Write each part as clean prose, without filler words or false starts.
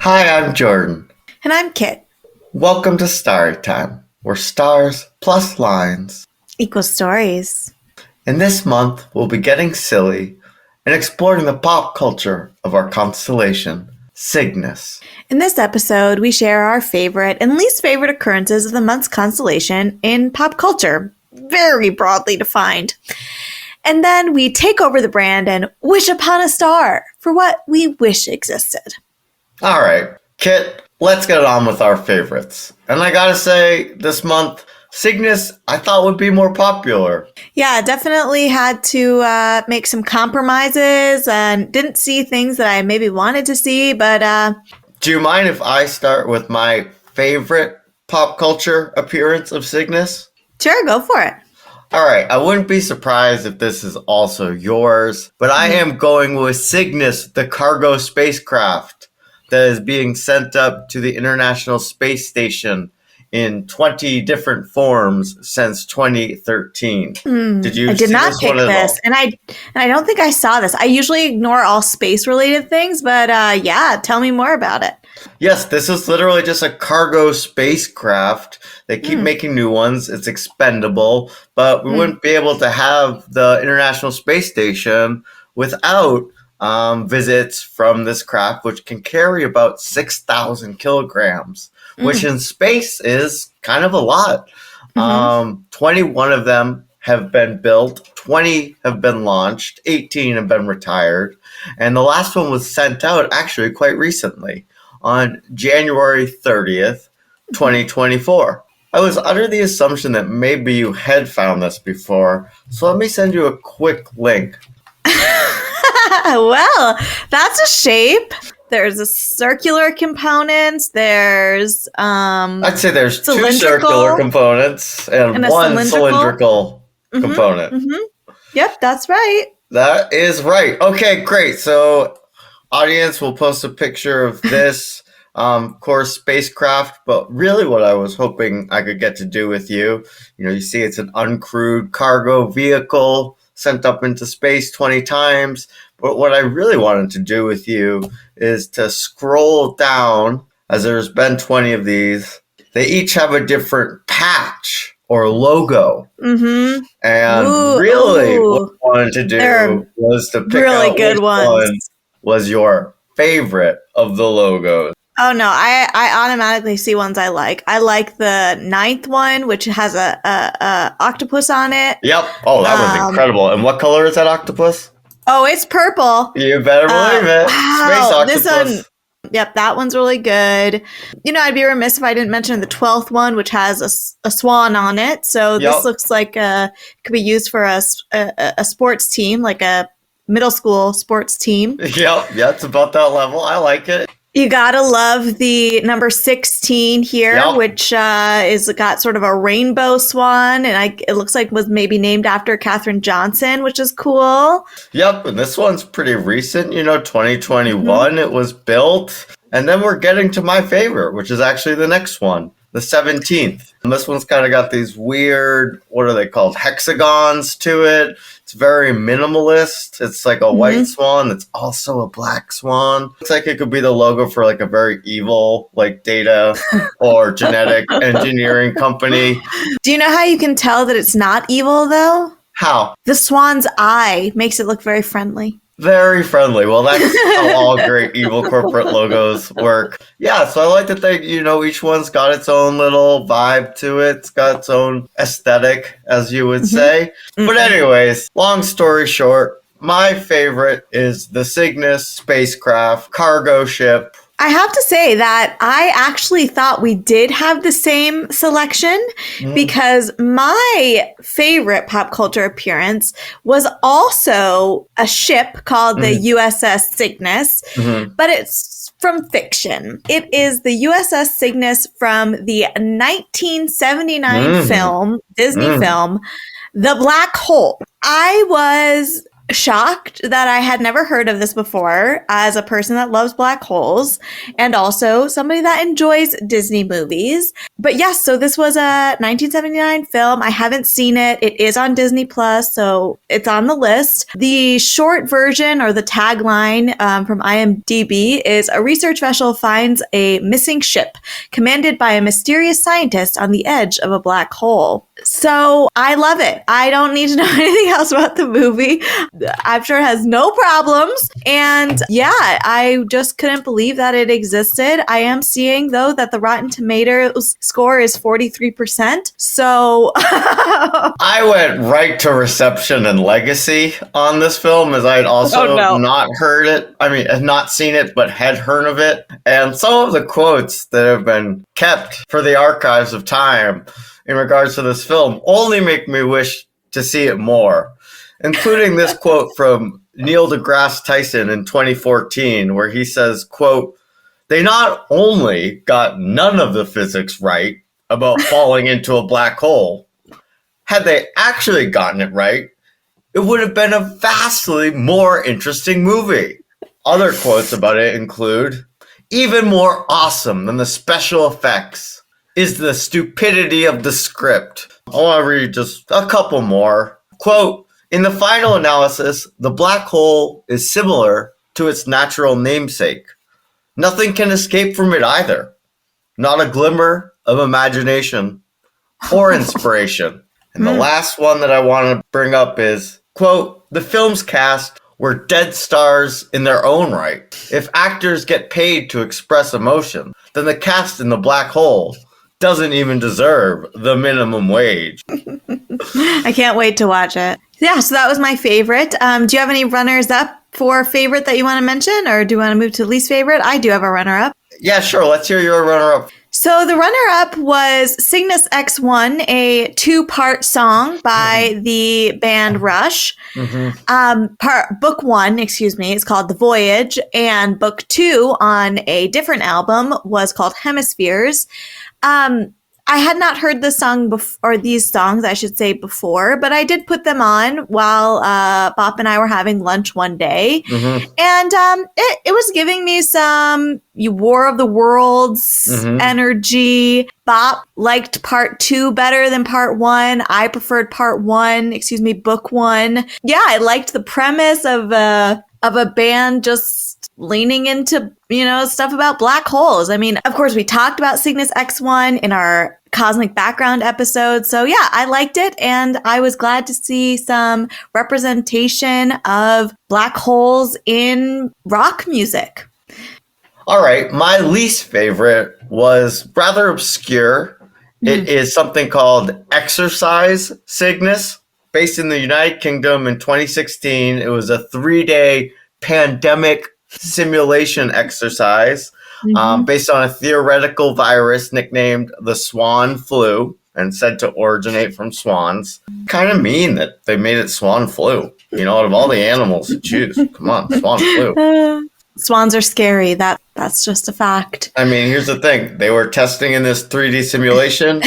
Hi, I'm Jordan. And I'm Kit. Welcome to Story Time, where stars plus lines Equal stories. And this month, we'll be getting silly and exploring the pop culture of our constellation, Cygnus. In this episode, we share our favorite and least favorite occurrences of the month's constellation in pop culture, very broadly defined. And then we take over the brand and wish upon a star for what we wish existed. All right, Kit, let's get on with our favorites. And I gotta say, this month, Cygnus, I thought would be more popular. Yeah, definitely had to make some compromises and didn't see things that I maybe wanted to see, but... Do you mind if I start with my favorite pop culture appearance of Cygnus? Sure, go for it. All right, I wouldn't be surprised if this is also yours, but I am going with Cygnus, the cargo spacecraft that is being sent up to the International Space Station in 20 different forms since 2013. Did you? I did not pick this, and I don't think I saw this. I usually ignore all space-related things, but yeah, tell me more about it. Yes, this is literally just a cargo spacecraft. They keep making new ones. It's expendable, but we wouldn't be able to have the International Space Station without visits from this craft, which can carry about 6,000 kilograms. Which in space is kind of a lot. 21 of them have been built, 20 have been launched, 18 have been retired, and the last one was sent out actually quite recently on January 30th, 2024. I was under the assumption that maybe you had found this before, so let me send you a quick link. Well, that's a shape. There's a circular component. There's I'd say there's two circular components and one cylindrical component. Yep, that's right. That is right. Okay, great. So audience will post a picture of this course spacecraft, but really what I was hoping I could get to do with you, you see it's an uncrewed cargo vehicle sent up into space 20 times. But what I really wanted to do with you is to scroll down, as there's been 20 of these. They each have a different patch or logo. And really what I wanted to do was to pick out which one was your favorite of the logos. Oh, no, I automatically see ones I like. I like the 9th one, which has a octopus on it. Yep. Oh, that was incredible. And what color is that octopus? Oh, it's purple. You better believe it. Wow. Space octopus. This one, yep, that one's really good. I'd be remiss if I didn't mention the 12th one, which has a swan on it. So this looks like it could be used for a sports team, like a middle school sports team. Yep, yeah, it's about that level. I like it. You gotta love the number 16 here, which is got sort of a rainbow swan, and it looks like was maybe named after Katherine Johnson, which is cool. Yep, and this one's pretty recent, 2021 it was built. And then we're getting to my favorite, which is actually the next one, the 17th. And this one's kind of got these weird, what are they called, hexagons to it. It's very minimalist. It's like a white swan that's also a black swan. Looks like it could be the logo for like a very evil, like data or genetic engineering company. Do you know how you can tell that it's not evil, though? How? The swan's eye makes it look very friendly. Very friendly. Well, that's how all great evil corporate logos work. Yeah, so I like that they, each one's got its own little vibe to it. It's got its own aesthetic, as you would say. But anyways, long story short, my favorite is the Cygnus spacecraft cargo ship. I have to say that I actually thought we did have the same selection because my favorite pop culture appearance was also a ship called the USS Cygnus, but it's from fiction. It is the USS Cygnus from the 1979 film, Disney film, The Black Hole. I was shocked that I had never heard of this before as a person that loves black holes and also somebody that enjoys Disney movies. But yes, so this was a 1979 film. I haven't seen it. It is on Disney Plus, so it's on the list. The short version or the tagline from IMDb is a research vessel finds a missing ship commanded by a mysterious scientist on the edge of a black hole. So I love it. I don't need to know anything else about the movie. I'm sure it has no problems. And yeah, I just couldn't believe that it existed. I am seeing, though, that the Rotten Tomatoes score is 43%. So I went right to reception and legacy on this film, as I had also not heard it. I mean, had not seen it, but had heard of it. And some of the quotes that have been kept for the archives of time in regards to this film only make me wish to see it more, including this quote from Neil deGrasse Tyson in 2014, where he says, quote, "They not only got none of the physics right about falling into a black hole, had they actually gotten it right, it would have been a vastly more interesting movie." Other quotes about it include, "Even more awesome than the special effects is the stupidity of the script." I want to read just a couple more. Quote, "In the final analysis, the black hole is similar to its natural namesake. Nothing can escape from it either. Not a glimmer of imagination or inspiration." And the last one that I want to bring up is, quote, "The film's cast were dead stars in their own right. If actors get paid to express emotion, then the cast in the black hole doesn't even deserve the minimum wage." I can't wait to watch it. Yeah, so that was my favorite. Do you have any runners up for favorite that you want to mention, or do you want to move to least favorite? I do have a runner up. Yeah, sure. Let's hear your runner up. So the runner-up was Cygnus X1, a 2-part song by the band Rush. Book 1, is called The Voyage, and book 2 on a different album was called Hemispheres. I had not heard this song or these songs, I should say, before, but I did put them on while Bop and I were having lunch one day. And it was giving me some War of the Worlds energy. Bop liked part 2 better than part 1. I preferred part 1, book 1. Yeah, I liked the premise of a band just leaning into, stuff about black holes. I mean, of course, we talked about Cygnus X1 in our Cosmic Background episode. So yeah, I liked it, and I was glad to see some representation of black holes in rock music. All right, my least favorite was rather obscure. It is something called Exercise Cygnus, based in the United Kingdom in 2016. It was a 3-day pandemic simulation exercise based on a theoretical virus nicknamed the swan flu and said to originate from swans. Kind of mean that they made it swan flu. Out of all the animals to choose, come on, swan flu. Swans are scary. That's just a fact. I mean, here's the thing. They were testing in this 3D simulation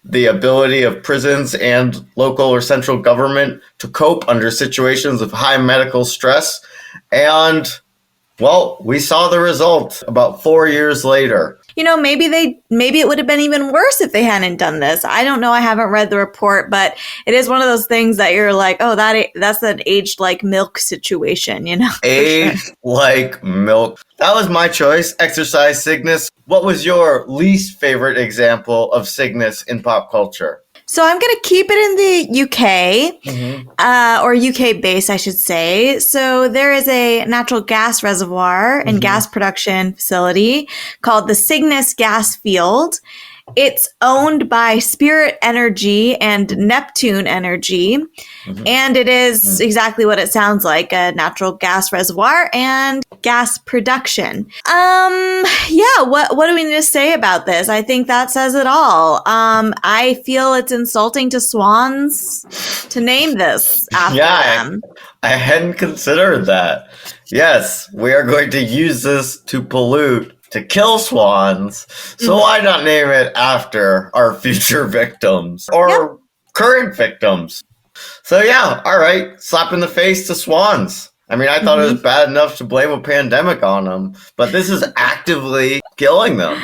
the ability of prisons and local or central government to cope under situations of high medical stress. And, well, we saw the result about 4 years later. Maybe it would have been even worse if they hadn't done this. I don't know. I haven't read the report, but it is one of those things that you're like, oh, that's an aged like milk situation, Aged like milk. That was my choice. Exercise Cygnus. What was your least favorite example of Cygnus in pop culture? So I'm going to keep it in the UK, or UK base, I should say. So there is a natural gas reservoir and gas production facility called the Cygnus Gas Field. It's owned by Spirit Energy and Neptune Energy, and it is exactly what it sounds like, a natural gas reservoir and gas production. What do we need to say about this? I think that says it all. I feel it's insulting to swans to name this after them. I hadn't considered that. Yes, we are going to use this to pollute, to kill swans, so why not name it after our future victims or current victims? So yeah, all right, slap in the face to swans. I mean, I thought it was bad enough to blame a pandemic on them, but this is actively killing them.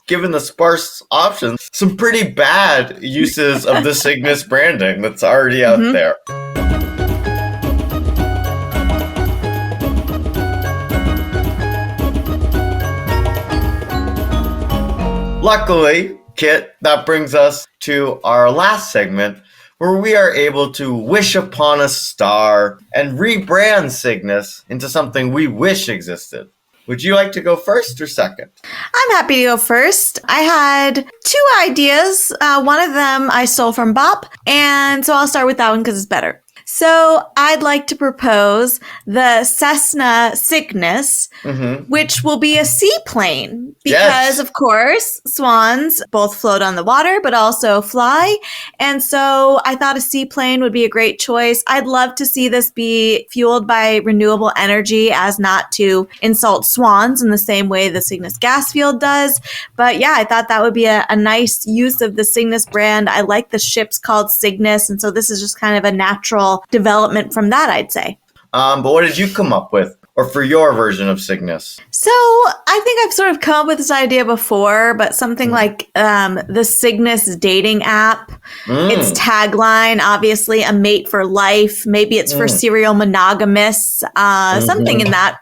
Given the sparse options, some pretty bad uses of the Cygnus branding that's already out there. Luckily, Kit, that brings us to our last segment, where we are able to wish upon a star and rebrand Cygnus into something we wish existed. Would you like to go first or second? I'm happy to go first. I had two ideas. One of them I stole from Bop, and so I'll start with that one because it's better. So I'd like to propose the Cessna Cygnus, which will be a seaplane because, of course, swans both float on the water but also fly. And so I thought a seaplane would be a great choice. I'd love to see this be fueled by renewable energy as not to insult swans in the same way the Cygnus gas field does. But yeah, I thought that would be a nice use of the Cygnus brand. I like the ship's called Cygnus, and so this is just kind of a natural development from that, I'd say. But what did you come up with, or for your version of Cygnus? So I think I've sort of come up with this idea before, but something like the Cygnus dating app. Its tagline, obviously, a mate for life. Maybe it's for serial monogamists, something in that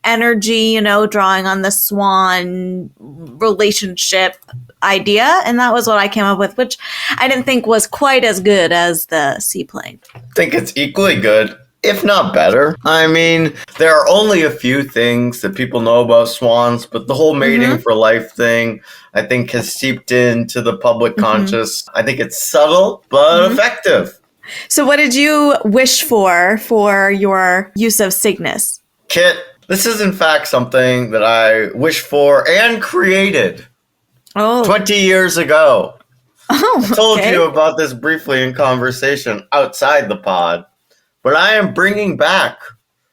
energy, you know, drawing on the swan relationship idea. And that was what I came up with, which I didn't think was quite as good as the seaplane. I think it's equally good, if not better. I mean, there are only a few things that people know about swans, but the whole mating for life thing, I think, has seeped into the public conscious. I think it's subtle, but effective. So what did you wish for your use of Cygnus? Kit, this is in fact something that I wished for and created 20 years ago. I told you about this briefly in conversation outside the pod, but I am bringing back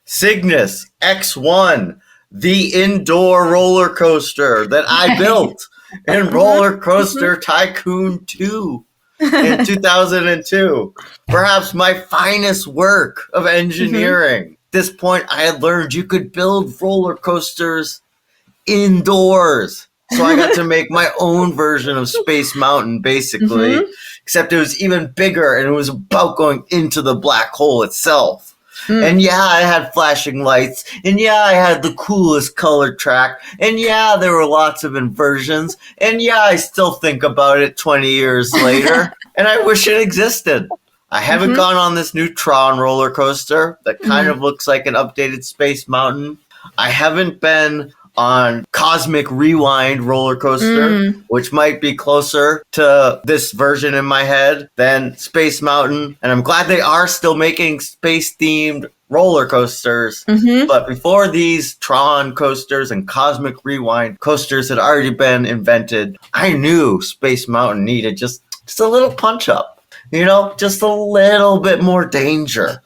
Cygnus X1, the indoor roller coaster that I built in RollerCoaster Tycoon 2 in 2002. Perhaps my finest work of engineering. At this point, I had learned you could build roller coasters indoors. So I got to make my own version of Space Mountain, basically, except it was even bigger and it was about going into the black hole itself. And yeah, I had flashing lights, and yeah, I had the coolest color track, and yeah, there were lots of inversions, and yeah, I still think about it 20 years later, and I wish it existed. I haven't gone on this new Tron roller coaster that kind of looks like an updated Space Mountain. I haven't been on Cosmic Rewind roller coaster, which might be closer to this version in my head than Space Mountain. And I'm glad they are still making space-themed roller coasters. But before these Tron coasters and Cosmic Rewind coasters had already been invented, I knew Space Mountain needed just a little punch-up. You know, just a little bit more danger.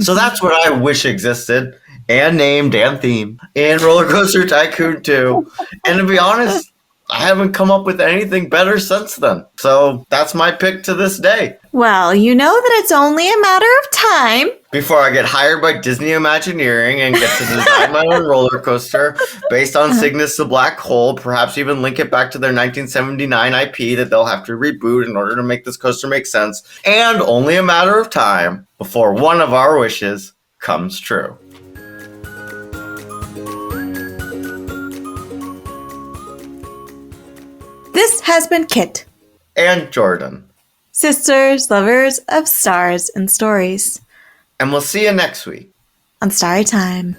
So that's what I wish existed. And named and theme in RollerCoaster Tycoon 2. And to be honest, I haven't come up with anything better since then. So that's my pick to this day. Well, you know that it's only a matter of time before I get hired by Disney Imagineering and get to design my own roller coaster based on Cygnus the Black Hole, perhaps even link it back to their 1979 IP that they'll have to reboot in order to make this coaster make sense. And only a matter of time before one of our wishes comes true. This has been Kit and Jordan, sisters, lovers of stars and stories. And we'll see you next week on Starry Time.